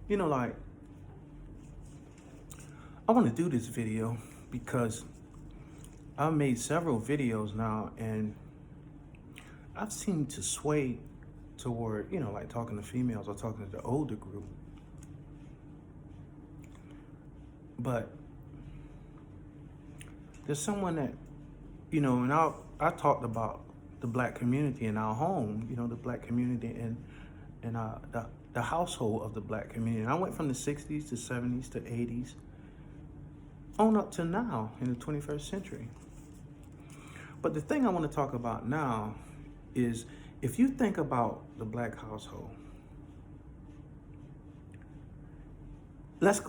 Like, I want to do this video because I've made several videos now and I've seemed to sway toward, like talking to females or talking to the older group. But there's someone that, and I talked about the black community in our home, the black community and the household of the black community. And I went from the 60s to 70s to 80s on up to now in the 21st century. But the thing I want to talk about now is if you think about the black household, let's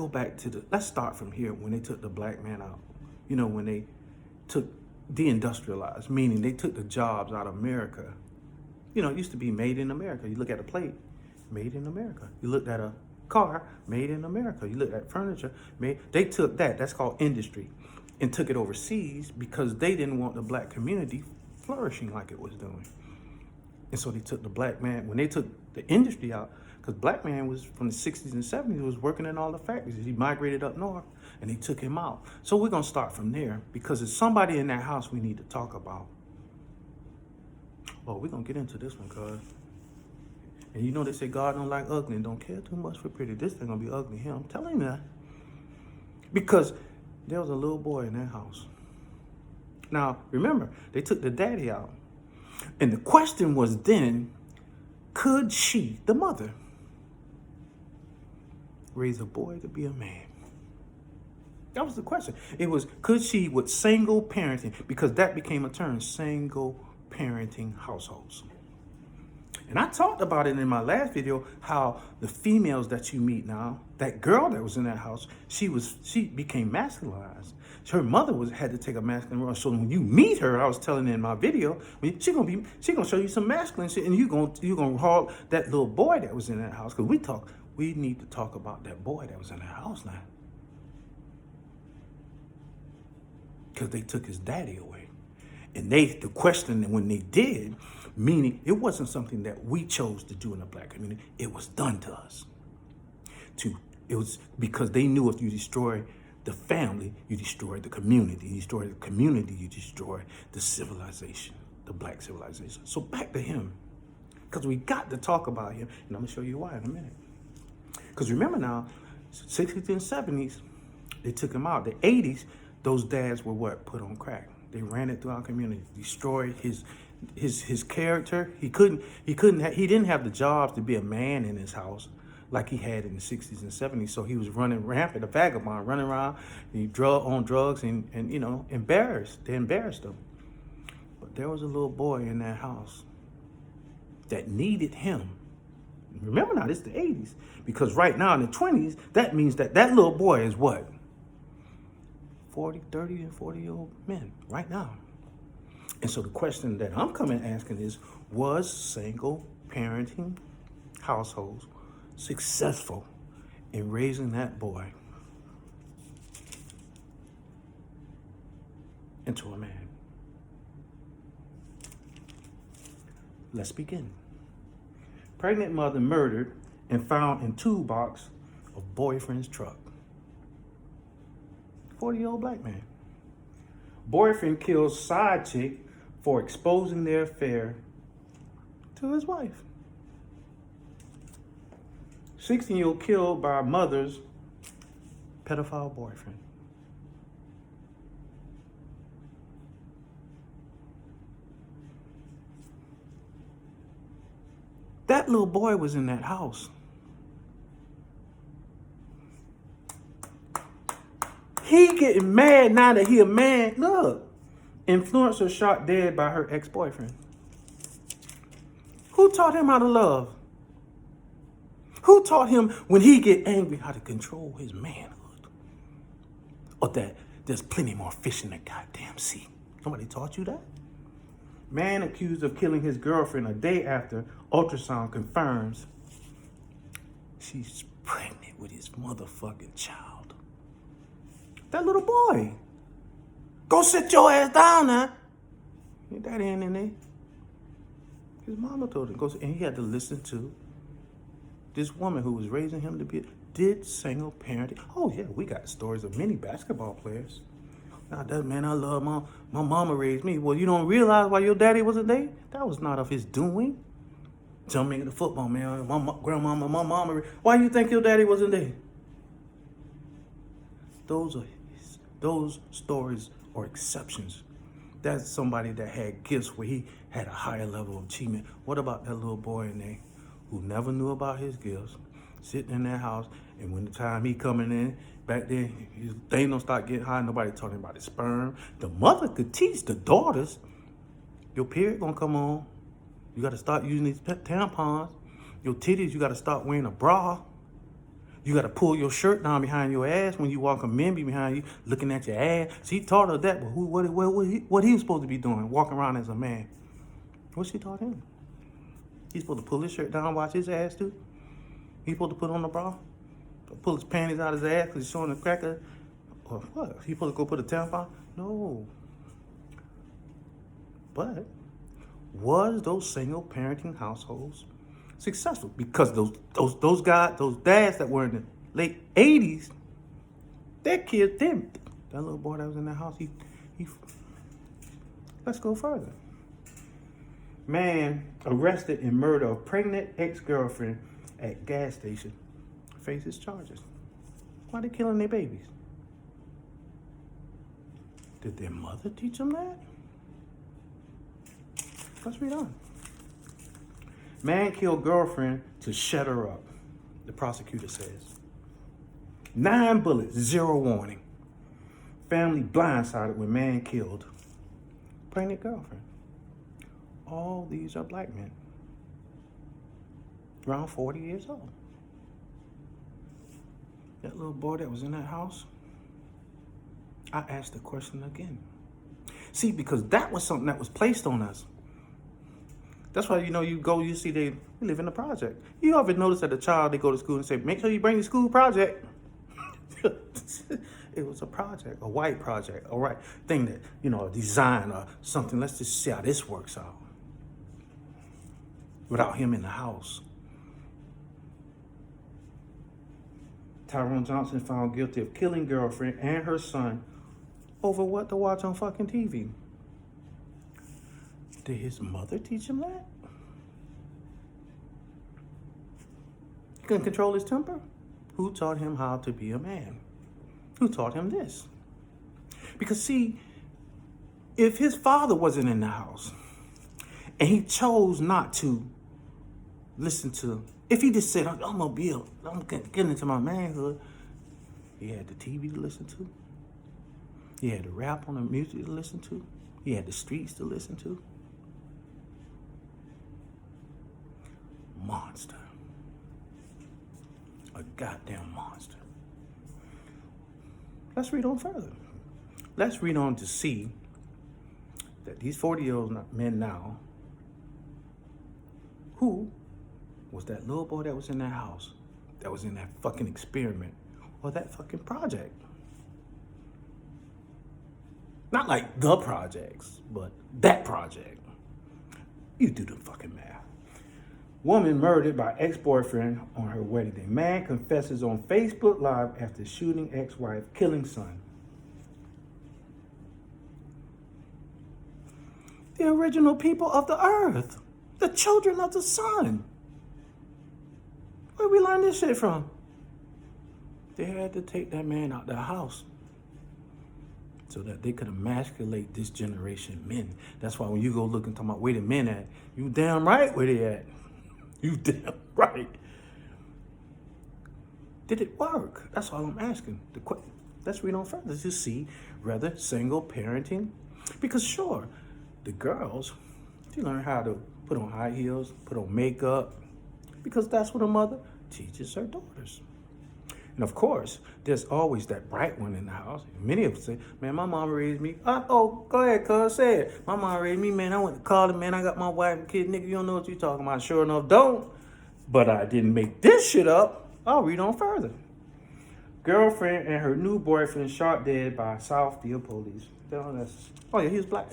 start from here when they took the black man out. When they took deindustrialized, meaning they took the jobs out of America. It used to be made in America. You look at a plate, made in America. You looked at a car, made in America. You looked at furniture, they took that's called industry, and took it overseas because they didn't want the black community flourishing like it was doing. And so they took the black man, when they took the industry out, because black man was from the 60s and 70s, was working in all the factories. He migrated up north and they took him out. So we're going to start from there because there's somebody in that house we need to talk about. Oh, we're going to get into this one, cuz. And they say God don't like ugly and don't care too much for pretty. This thing going to be ugly here. I'm telling you that. Because there was a little boy in that house. Now, remember, they took the daddy out. And the question was then, could she, the mother, raise a boy to be a man? That was the question. It was, could she with single parenting, because that became a term, single parenting households. And I talked about it in my last video, how the females that you meet now, that girl that was in that house, she became masculinized. Her mother had to take a masculine role. So when you meet her, I was telling her in my video, she gonna show you some masculine shit, and you gonna haul that little boy that was in that house. Because we need to talk about that boy that was in that house now. Because they took his daddy away. And the question when they did, meaning it wasn't something that we chose to do in the black community, it was done to us. It was because they knew if you destroy the family, you destroy the community. You destroy the community, you destroy the civilization, the black civilization. So back to him, because we got to talk about him, and I'm gonna show you why in a minute. Because remember now, 60s and 70s, they took him out. The 80s, those dads were what? Put on crack. They ran it through our community, destroyed his character. He didn't have the jobs to be a man in his house like he had in the 60s and 70s. So he was running rampant, a vagabond, running around, on drugs and embarrassed. They embarrassed him. But there was a little boy in that house that needed him. Remember now, this is the 80s. Because right now in the 20s, that means that little boy is what? 40, 30, and 40-year-old men right now. And so the question that I'm coming asking is, was single parenting households successful in raising that boy into a man? Let's begin. Pregnant mother murdered and found in toolbox of boyfriend's truck. 40-year-old black man. Boyfriend kills side chick for exposing their affair to his wife. 16-year-old killed by mother's pedophile boyfriend. That little boy was in that house. He getting mad now that he a man. Look, influencer shot dead by her ex-boyfriend. Who taught him how to love? Who taught him when he get angry how to control his manhood? Or that there's plenty more fish in the goddamn sea. Somebody taught you that? Man accused of killing his girlfriend a day after ultrasound confirms she's pregnant with his motherfucking child. That little boy. Go sit your ass down now. Your daddy ain't in there. His mama told him, and he had to listen to this woman who was raising him to be, did single parenting. Oh yeah, we got stories of many basketball players. Now that man, I love my mama raised me. Well, you don't realize why your daddy wasn't there? That was not of his doing. Jumping into football, man. My grandmama, my mama. Why you think your daddy wasn't there? Those stories are exceptions. That's somebody that had gifts where he had a higher level of achievement. What about that little boy in there who never knew about his gifts, sitting in that house, and when the time he coming in, back then, things don't start getting high, nobody talking about his sperm. The mother could teach the daughters, your period gonna come on. You gotta start using these tampons. Your titties, you gotta start wearing a bra. You got to pull your shirt down behind your ass when you walk, a men be behind you looking at your ass. She taught her that, but what he was supposed to be doing, walking around as a man? What she taught him? He's supposed to pull his shirt down, watch his ass too? He's supposed to put on the bra? Pull his panties out of his ass because he's showing the cracker? Or what? He supposed to go put a tampon? No. But was those single parenting households successful? Because those guys, those dads that were in the late 80s, their kids didn't. That little boy that was in that house, he let's go further. Man arrested in murder of pregnant ex-girlfriend at gas station faces charges. Why they killing their babies? Did their mother teach them that? Let's read on. Man killed girlfriend to shut her up, the prosecutor says. 9 bullets, 0 warning. Family blindsided when man killed pregnant girlfriend. All these are black men, around 40 years old. That little boy that was in that house, I asked the question again. See, because that was something that was placed on us. That's why, you see they live in a project. You ever notice that a child, they go to school and say, make sure you bring your school project. It was a project, a white project, a right thing that, a design or something. Let's just see how this works out. Without him in the house. Tyrone Johnson found guilty of killing girlfriend and her son over what to watch on fucking TV. Did his mother teach him that? He couldn't control his temper? Who taught him how to be a man? Who taught him this? Because see, if his father wasn't in the house and he chose not to listen to, if he just said, I'm getting into my manhood, he had the TV to listen to. He had the rap on the music to listen to. He had the streets to listen to. Monster. A goddamn monster. Let's read on further. Let's read on to see that these 40-year-old men now, who was that little boy that was in that house, that was in that fucking experiment, or that fucking project. Not like the projects, but that project. You do the fucking math. Woman murdered by ex-boyfriend on her wedding day. Man confesses on Facebook Live after shooting ex-wife, killing son. The original people of the earth. The children of the sun. Where we learn this shit from? They had to take that man out the house so that they could emasculate this generation of men. That's why when you go look and talk about where the men at, you damn right where they at. You damn right. Did it work? That's all I'm asking. Let's read on further to see whether single parenting, because sure, the girls, they learn how to put on high heels, put on makeup, because that's what a mother teaches her daughters. And of course, there's always that bright one in the house. Many of us say, man, my mama raised me. Go ahead, cuz, say it. My mama raised me, man. I went to college, man. I got my wife and kid. Nigga, you don't know what you're talking about. Sure enough, don't. But I didn't make this shit up. I'll read on further. Girlfriend and her new boyfriend shot dead by Southfield police. Oh, yeah, he was black.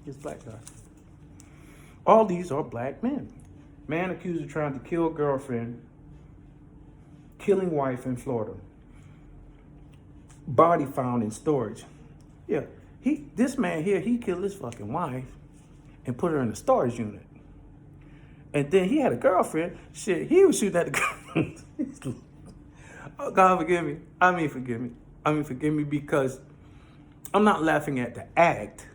He was black guy. All these are black men. Man accused of trying to kill girlfriend, killing wife in Florida. Body found in storage. Yeah, this man here, he killed his fucking wife and put her in a storage unit. And then he had a girlfriend. Shit, he was shooting at the girl. Oh, God, forgive me. Forgive me because I'm not laughing at the act.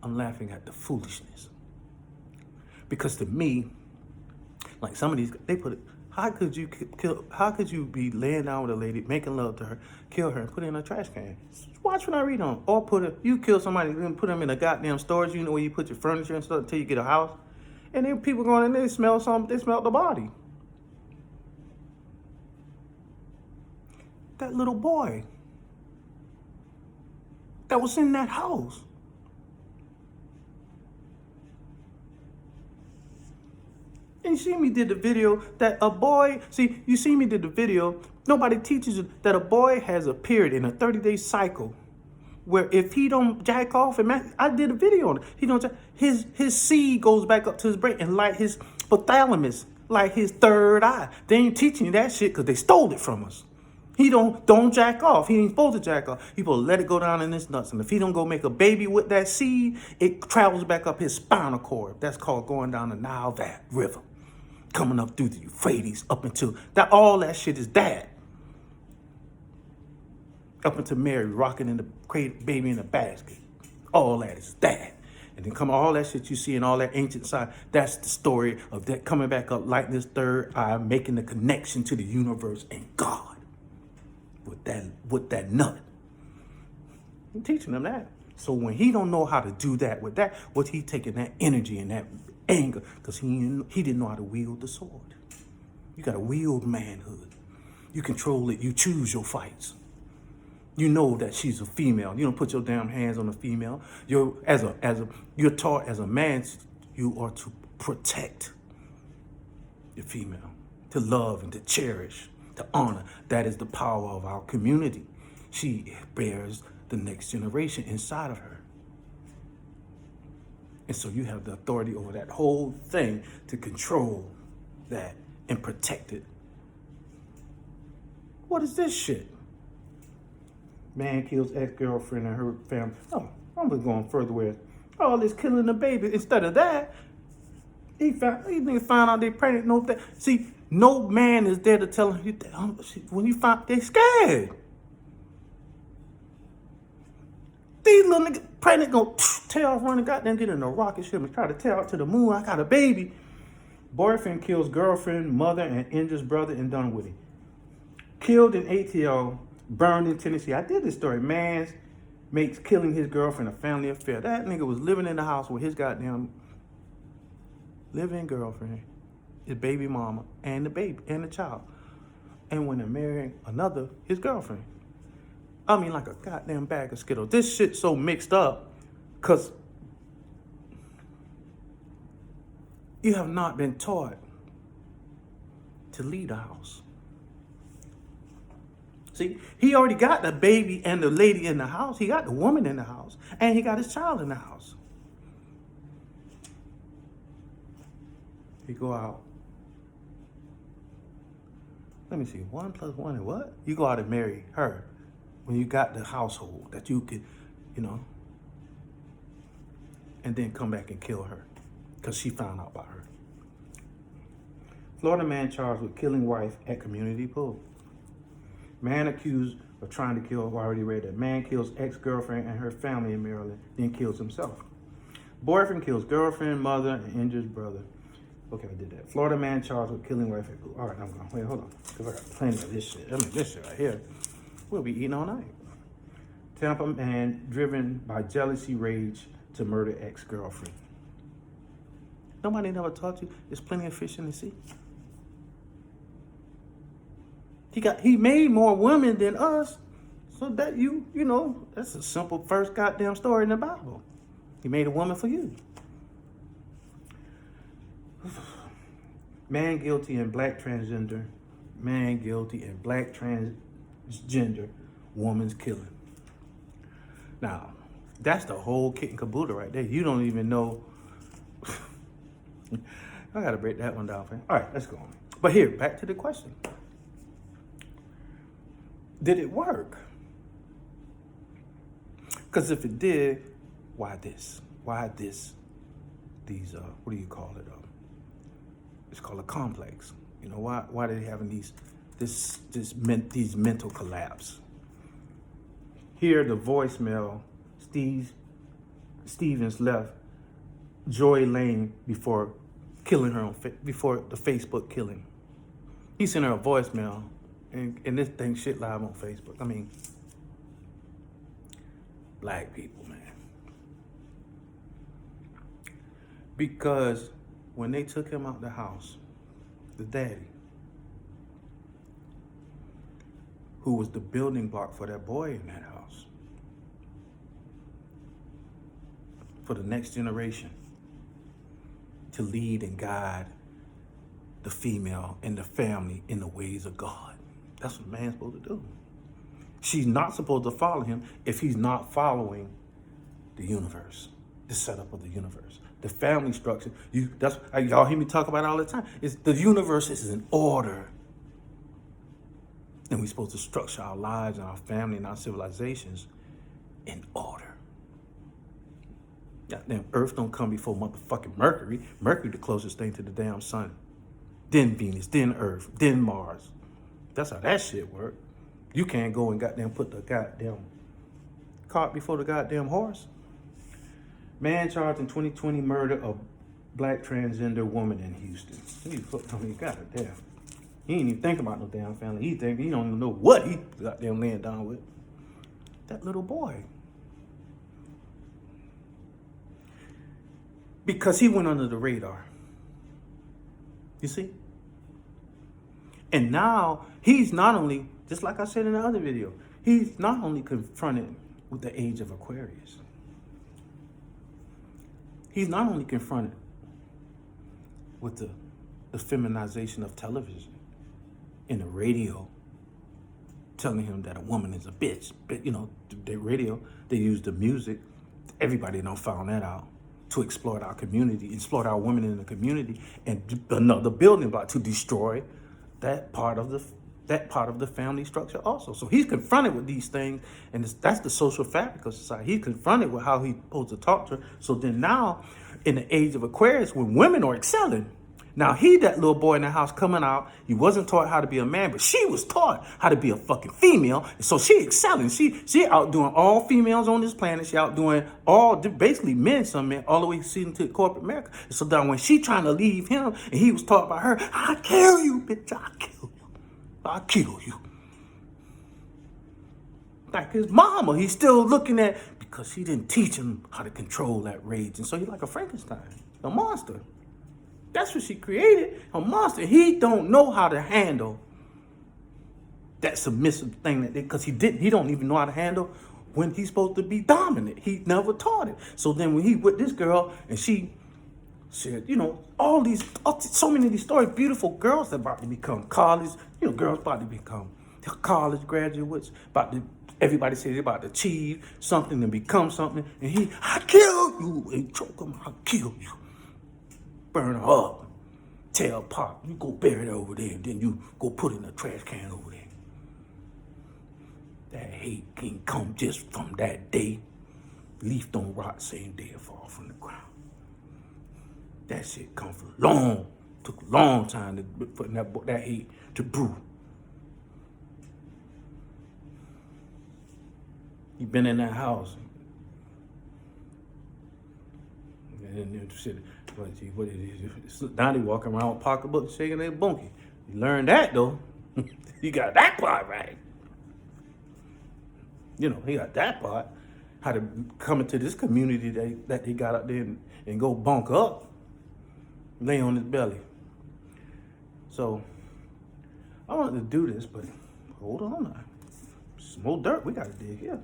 I'm laughing at the foolishness. Because to me, like some of these, they put it, how could you be laying down with a lady, making love to her, kill her, and put her in a trash can? Watch what I read on. Or you kill somebody and put them in a goddamn storage unit where you put your furniture and stuff until you get a house. And then people going in there, they smell the body. That little boy that was in that house. And you see me did the video that a boy, nobody teaches you that a boy has a period in a 30-day cycle where if he don't jack off, I did a video on it, he don't his seed goes back up to his brain and like his hypothalamus, like his third eye. They ain't teaching you that shit because they stole it from us. He don't jack off. He ain't supposed to jack off. He supposed to let it go down in his nuts. And if he don't go make a baby with that seed, it travels back up his spinal cord. That's called going down the Nile River. Coming up through the Euphrates, up into that, all that shit is dad. Up into Mary rocking in the crate, baby in a basket. All that is dad. And then come all that shit you see in all that ancient side, that's the story of that coming back up like this third eye, making the connection to the universe and God. With that nut. I'm teaching them that. So when he don't know how to do that with that, what's he taking that energy and that anger? Because he didn't know how to wield the sword. You got to wield manhood. You control it. You choose your fights. You know that she's a female. You don't put your damn hands on a female. You're taught as a man, you are to protect the female, to love and to cherish, to honor. That is the power of our community. She bears the next generation inside of her. And so you have the authority over that whole thing to control that and protect it. What is this shit? Man kills ex-girlfriend and her family. Oh, I'm just going further with all this killing the baby. Instead of that, these niggas found out they pregnant. No, see, no man is there to tell them. When you find, they scared. These little niggas pregnant gonna tear off, running, goddamn, get in a rocket ship and try to tear out to the moon. I got a baby. Boyfriend kills girlfriend, mother, and injures brother in Dunwoody. Killed in ATL, burned in Tennessee. I did this story. Man makes killing his girlfriend a family affair. That nigga was living in the house with his goddamn living girlfriend, his baby mama, and the baby and the child. And when they're marrying his girlfriend. I mean, like a goddamn bag of Skittles. This shit's so mixed up because you have not been taught to lead a house. See, he already got the baby and the lady in the house. He got the woman in the house. And he got his child in the house. You go out. Let me see. 1 + 1 and what? You go out and marry her when you got the household that you could, and then come back and kill her because she found out about her. Florida man charged with killing wife at community pool. Man accused of trying to kill, I already read that. Man kills ex-girlfriend and her family in Maryland, then kills himself. Boyfriend kills girlfriend, mother, and injures brother. Okay, I did that. Florida man charged with killing wife at pool. All right, I'm going. Wait, hold on. Because I got plenty of this shit. This shit right here. We'll be eating all night. Tampa man driven by jealousy rage to murder ex-girlfriend. Nobody never taught you there's plenty of fish in the sea. He made more women than us. So that that's a simple first goddamn story in the Bible. He made a woman for you. Man guilty in black transgender. Man guilty in black transgender woman's killing. Now, that's the whole kit and caboodle right there. You don't even know. I gotta break that one down, fam. All right, let's go on. But here, back to the question. Did it work? Because if it did, why this? Why this? These, what do you call it? It's called a complex. You know, why are they having these mental collapse? Here, the voicemail, Stevens left Joy Lane before killing her before the Facebook killing. He sent her a voicemail, and this thing shit live on Facebook. I mean, black people, man. Because when they took him out the house, the daddy, who was the building block for that boy in that house, for the next generation, to lead and guide the female and the family in the ways of God. That's what a man's supposed to do. She's not supposed to follow him if he's not following the universe, the setup of the universe, the family structure. That's y'all hear me talk about it all the time. It's the universe is an order, and we're supposed to structure our lives and our family and our civilizations in order. Goddamn, Earth don't come before motherfucking Mercury. Mercury the closest thing to the damn sun. Then Venus, then Earth, then Mars. That's how that shit works. You can't go and goddamn put the goddamn cart before the goddamn horse. Man charged in 2020 murder of black transgender woman in Houston. Goddamn. He ain't even think about no damn family. He don't even know what he goddamn laying down with. That little boy. Because he went under the radar. You see? And now he's not only, just like I said in the other video, he's not only confronted with the age of Aquarius. He's not only confronted with the feminization of television and the radio telling him that a woman is a bitch. But, you know, the radio, they use the music. Everybody done found that out to exploit our community, exploit our women in the community, and another building block to destroy that part of the family structure also. So he's confronted with these things, and that's the social fabric of society. He's confronted with how he's supposed to talk to her. So then now, in the age of Aquarius, when women are excelling, now that little boy in the house coming out, he wasn't taught how to be a man, but she was taught how to be a fucking female. And so she excelling. She outdoing all females on this planet. She outdoing basically men, some men, all the way into corporate America. And so now when she trying to leave him, and he was taught by her, I kill you, bitch, I kill you. I kill you. Like his mama, he's still looking at, because she didn't teach him how to control that rage. And so he's like a Frankenstein, a monster. That's what she created, a monster. He don't know how to handle that submissive thing, because he don't even know how to handle when he's supposed to be dominant. He never taught it. So then when he with this girl, and she said, you know, so many of these stories, beautiful girls that about to become college, you know, girls about to become college graduates, everybody says they're about to achieve something and become something, and I kill you, and choke him, I kill you. Burn her up, tell Pop, you go bury it over there, and then you go put it in a trash can over there. That hate can come just from that day. Leaf don't rot same day it fall from the ground. That shit come from took a long time to put that hate to brew. You been in that house. And what it is? Donnie walking around with pocketbook shaking their bunkie. You learned that though. You got that part right. You know, he got that part. How to come into this community that they got out there and go bunk up, lay on his belly. So I wanted to do this, but hold on now. Some more dirt we gotta dig here.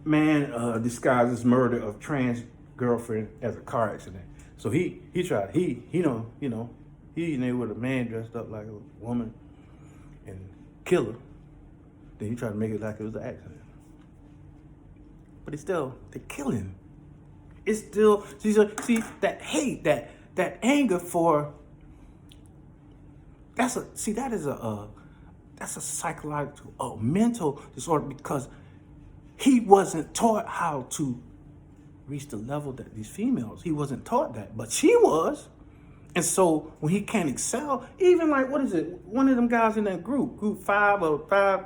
Man disguises murder of trans girlfriend as a car accident. So he tried, he with a man dressed up like a woman and kill her. Then he tried to make it like it was an accident. But they're killing. It's still, see that hate, that anger for, that is that's a psychological, mental disorder, because he wasn't taught how to reach the level that these females, he wasn't taught that, but she was. And so when he can't excel, even like, what is it? One of them guys in that group 5,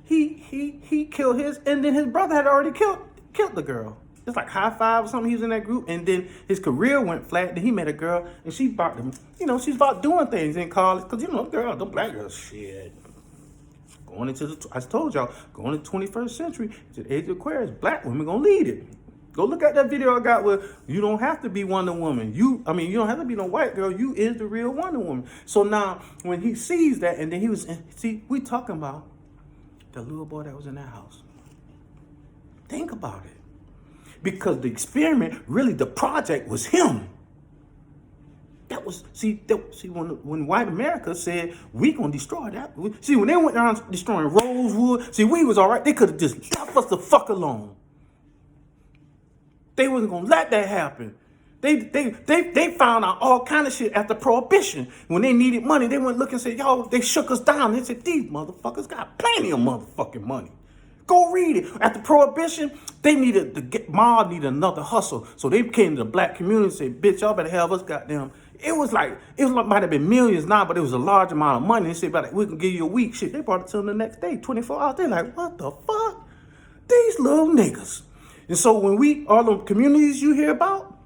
he killed his, and then his brother had already killed the girl. It's like high five or something. He was in that group, and then his career went flat. Then he met a girl, and she bought him. She's about doing things in college, because them black girls, shit. Going into I told y'all, going into the 21st century, to the age of Aquarius, black women gonna lead it. Go look at that video I got where you don't have to be Wonder Woman. You don't have to be no white girl. You is the real Wonder Woman. So now, when he sees that, and then he was, we talking about the little boy that was in that house. Think about it. Because the experiment, really the project was him. That was, when white America said, we gonna destroy that. See, when they went around destroying Rosewood, we was all right. They could have just left us the fuck alone. They wasn't gonna let that happen. They found out all kind of shit after Prohibition. When they needed money, they went look and said, yo, they shook us down. They said, these motherfuckers got plenty of motherfucking money. Go read it. After Prohibition, they needed mob needed another hustle. So they came to the black community and said, bitch, y'all better have us goddamn. It might have been millions now, but it was a large amount of money. They said, we can give you a week. Shit, they brought it to them the next day, 24 hours. They're like, what the fuck? These little niggas. And so when all the communities you hear about,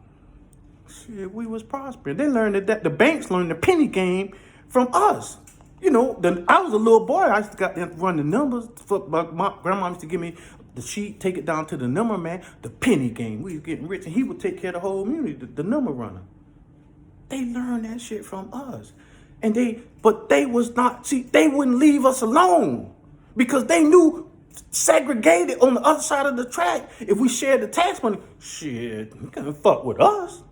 shit, we was prospering. They learned that the banks learned the penny game from us. I was a little boy. I used to run the numbers. My grandma used to give me the sheet, take it down to the number man, the penny game. We was getting rich, and he would take care of the whole community, the number runner. They learned that shit from us. But they was not, they wouldn't leave us alone because they knew segregated on the other side of the track. If we shared the tax money, shit, you can't fuck with us.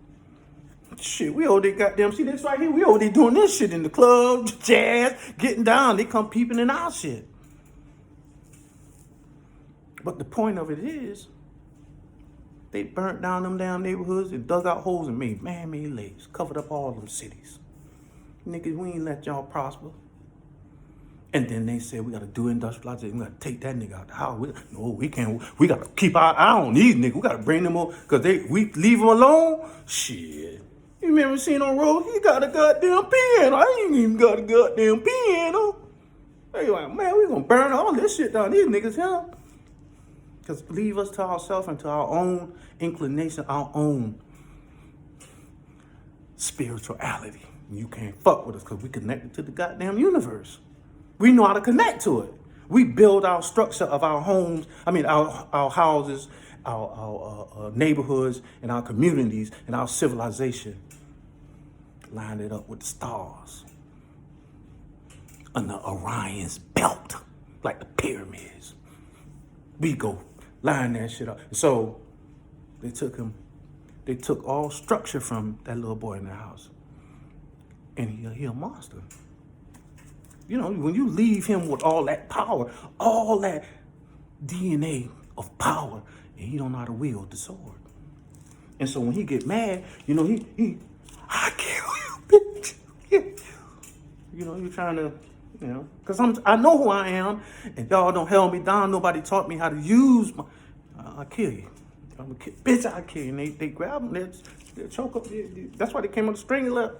Shit, we over there goddamn, see this right here? We over there doing this shit in the club, jazz, getting down. They come peeping in our shit. But the point of it is, they burnt down them damn neighborhoods and dug out holes and made man-made lakes, covered up all them cities. Niggas, we ain't let y'all prosper. And then they said, we got to do industrialization. We got to take that nigga out the house. We can't. We got to keep our eye on these niggas. We got to bring them over because we leave them alone. Shit. You remember seeing on road? He got a goddamn piano. I ain't even got a goddamn piano. They like, man, we going to burn all this shit down. These niggas here. Because leave us to ourselves and to our own inclination, our own spirituality. You can't fuck with us because we connected to the goddamn universe. We know how to connect to it. We build our structure of our homes, our houses, our neighborhoods, and our communities, and our civilization. Line it up with the stars. Under Orion's belt, like the pyramids. We go line that shit up. So they took all structure from that little boy in the house. And he a monster. When you leave him with all that power, all that DNA of power, and he don't know how to wield the sword. And so when he get mad, I kill you, bitch. You're trying to, because I know who I am, and y'all don't held me down. Nobody taught me how to use I'll kill you. Bitch, I'll kill you. And they grab him, they choke up. That's why they came up with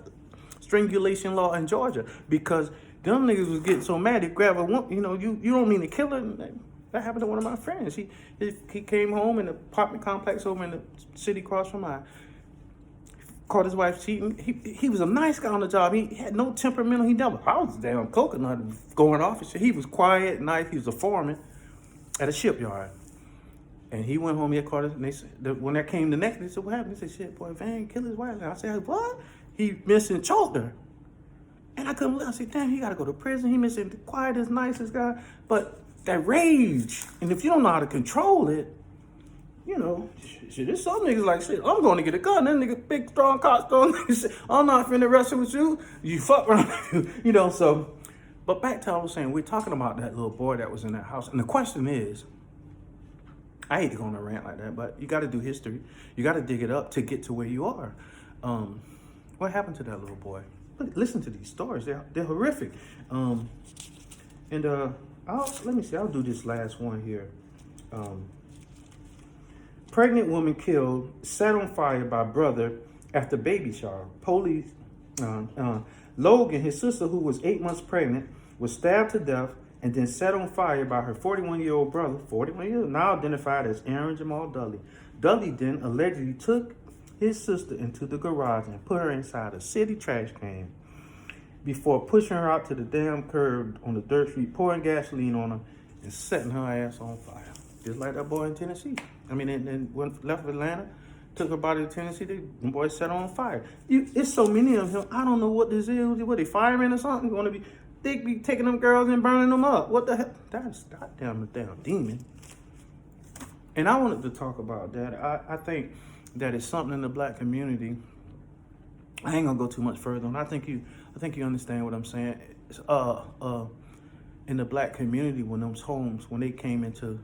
strangulation law in Georgia, because them niggas was getting so mad, they grab a woman, you don't mean to kill her. That happened to one of my friends. He came home in the apartment complex over in the city across from mine. Caught his wife cheating. He was a nice guy on the job. He had no temperamental. I was a damn coconut going off and shit. He was quiet, nice. He was a foreman at a shipyard. And he went home, he had caught us, and they said, when that came the next day, they said, what happened? They said, shit, boy, Van killed his wife. And I said, what? He missed and choked her. And I couldn't believe. I said, damn, he got to go to prison. He missing the quietest, nicest guy. But that rage, and if you don't know how to control it, shit, there's some niggas like, shit, I'm going to get a gun. That nigga, big, strong, cock, strong nigga, say, I'm not finna wrestle with you. You fuck around, so. But back to what I was saying, we're talking about that little boy that was in that house. And the question is, I hate to go on a rant like that, but you got to do history. You got to dig it up to get to where you are. What happened to that little boy? Listen to these stories. They're horrific. Let me see. I'll do this last one here. Pregnant woman killed, set on fire by brother after baby shower. Police, Logan, his sister, who was 8 months pregnant, was stabbed to death and then set on fire by her 41-year-old brother, 41 years, now identified as Aaron Jamal Dudley. Dudley then allegedly took his sister into the garage and put her inside a city trash can before pushing her out to the damn curb on the dirt street, pouring gasoline on her and setting her ass on fire. Just like that boy in Tennessee. And when left Atlanta, took her body to Tennessee, the boy set her on fire. It's so many of them. I don't know what this is. What, they firemen or something? They be taking them girls and burning them up. What the hell? That's goddamn the damn demon. And I wanted to talk about that. I think that it's something in the black community. I ain't gonna go too much further on. I think you understand what I'm saying. In the black community, when those homes, when they came into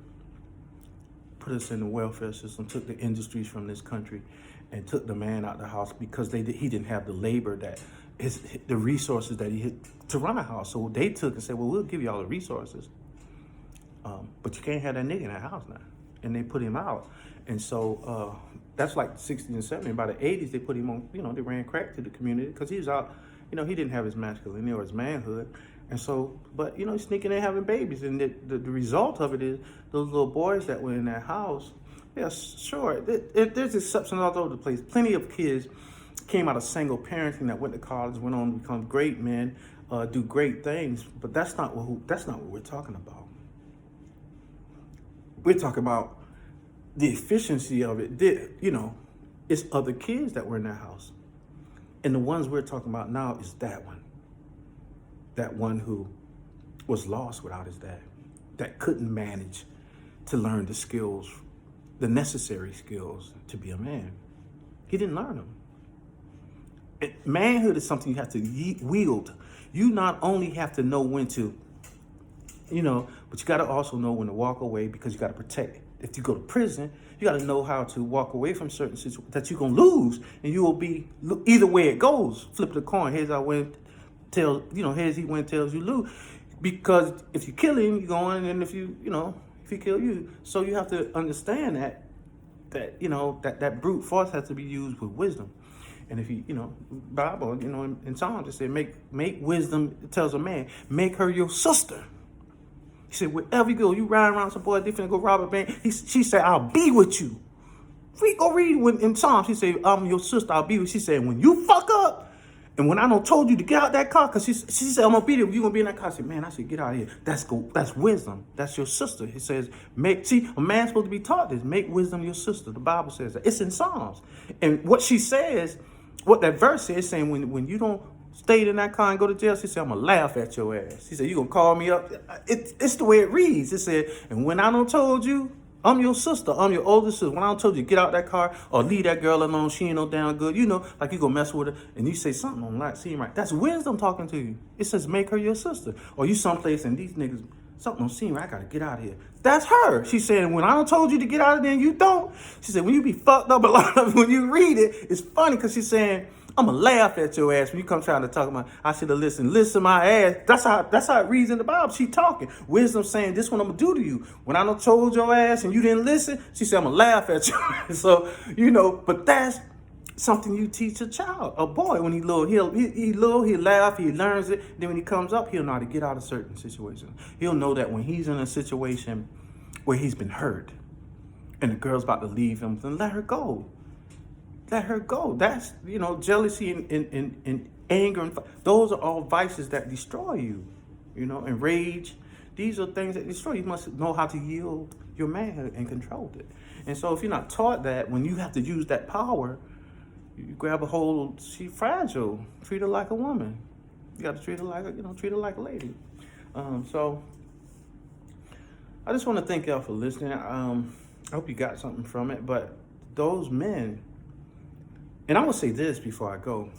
put us in the welfare system, took the industries from this country, and took the man out of the house because he didn't have the labor the resources that he had to run a house. So they took and said, well, we'll give you all the resources, but you can't have that nigga in that house now. And they put him out. And so that's like the 60s and 70s. By the 80s, they put him on, they ran crack to the community because he was out, he didn't have his masculinity or his manhood. And so, but, he's sneaking in having babies. And the result of it is those little boys that were in that house, yeah, sure, there's exceptions all over the place. Plenty of kids came out of single parenting that went to college, went on to become great men, do great things. But that's not what we're talking about. We're talking about the efficiency of it. It's other kids that were in that house. And the ones we're talking about now is that one. That one who was lost without his dad, that couldn't manage to learn the skills, the necessary skills to be a man. He didn't learn them. Manhood is something you have to wield. You not only have to know when to, but you got to also know when to walk away, because you got to protect. If you go to prison, you got to know how to walk away from certain situations that you're going to lose, and you will be, either way it goes, flip the coin, heads I win, heads he win, tails you lose. Because if you kill him, you're going, and if you kill you. So you have to understand that brute force has to be used with wisdom. And if Bible, in Psalms it said, make wisdom, it tells a man, make her your sister. He said, wherever you go, you ride around some boy, they finna go rob a bank. She said, I'll be with you. Go read in Psalms. She said, I'm your sister, I'll be with you. She said, when you fuck up, and when I done told you to get out that car, because she said, I'm gonna be there, you gonna be in that car. I said, man, I said, get out of here. That's wisdom. That's your sister. It says, a man's supposed to be taught this. Make wisdom your sister. The Bible says that. It's in Psalms. And what she says, what that verse is saying, when you don't stay in that car and go to jail, she said, I'm gonna laugh at your ass. She said, you gonna call me up? It's the way it reads. It said, and when I done told you, I'm your sister. I'm your older sister. When I told you, get out that car or leave that girl alone, she ain't no damn good. Like you gonna mess with her and you say something don't like seem right. That's wisdom talking to you. It says, make her your sister. Or you someplace and these niggas, something don't seem right. I gotta get out of here. That's her. She said, when I done told you to get out of there and you don't. She said, when you be fucked up a lot of when you read it, it's funny because she's saying, I'm gonna laugh at your ass when you come trying to talk about. I should have listened. Listen, my ass. That's how it reads in the Bible. She talking. Wisdom saying, this what I'm gonna do to you. When I done told your ass and you didn't listen, she said, I'm gonna laugh at you. So but that's something you teach a child, a boy. When he little, he laugh, he learns it. Then when he comes up, he'll know how to get out of certain situations. He'll know that when he's in a situation where he's been hurt, and the girl's about to leave him, then let her go. Let her go. That's, jealousy and anger. And those are all vices that destroy you, and rage. These are things that destroy you. You must know how to yield your manhood and control it. And so if you're not taught that, when you have to use that power, you grab a hold, she's fragile. Treat her like a woman. You got to treat her like a lady. So I just want to thank y'all for listening. I hope you got something from it. But those men, and I'm going to say this before I go.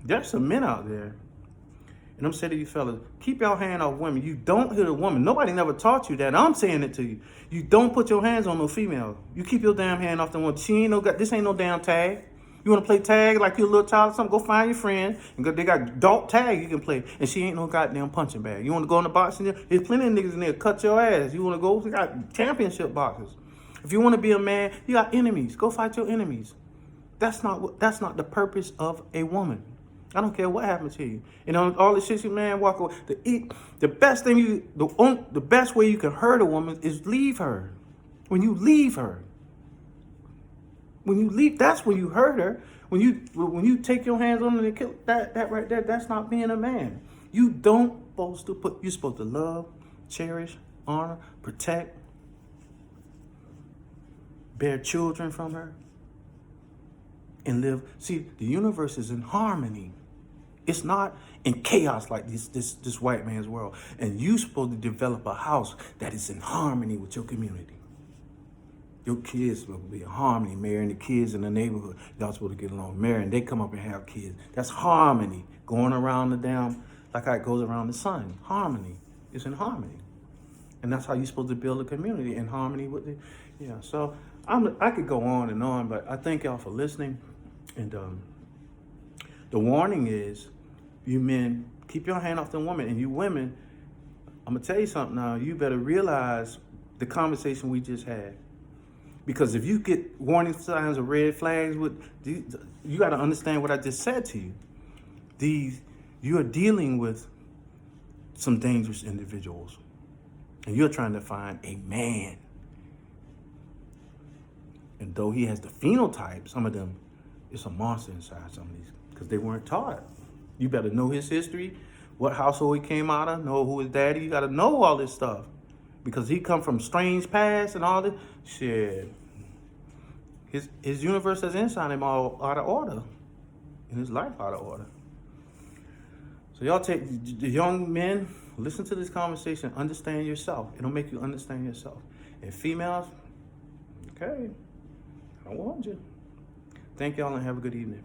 There's some men out there, And I'm saying to you fellas, keep your hand off women. You don't hit a woman. Nobody never taught you that. I'm saying it to you. You don't put your hands on no female. You keep your damn hand off the woman. She ain't no, this ain't no damn tag. You want to play tag like you a little child or something? Go find your friend. And they got adult tag you can play. And she ain't no goddamn punching bag. You want to go in the boxing? There's plenty of niggas in there cut your ass. You want to go? We got championship boxers. If you want to be a man, you got enemies. Go fight your enemies. That's not the purpose of a woman. I don't care what happens to you. You know, all the shit you man walk away. The best thing the best way you can hurt a woman is leave her. When you leave her. When you leave, that's when you hurt her. When you take your hands on her and kill that right there, that's not being a man. You're supposed to love, cherish, honor, protect, bear children from her, and live. See, the universe is in harmony. It's not in chaos like this white man's world. And you're supposed to develop a house that is in harmony with your community. Your kids will be in harmony, marrying the kids in the neighborhood. Y'all supposed to get along, marrying. They come up and have kids. That's harmony. Going around the damn, like how it goes around the sun. Harmony. It's in harmony. And that's how you're supposed to build a community, in harmony with it. Yeah, so I could go on, but I thank y'all for listening. And the warning is, you men, keep your hand off the woman. And you women, I'm going to tell you something now. You better realize the conversation we just had. Because if you get warning signs or red flags, you got to understand what I just said to you. You are dealing with some dangerous individuals. And you're trying to find a man. And though he has the phenotype, some of them, it's a monster inside some of these. Because they weren't taught. You better know his history, what household he came out of, know who his daddy. You got to know all this stuff. Because he come from strange past and all this. Shit. His universe has inside him all out of order. And his life out of order. So y'all take the young men, listen to this conversation, understand yourself. It'll make you understand yourself. And females, okay, I warned you. Thank y'all and have a good evening.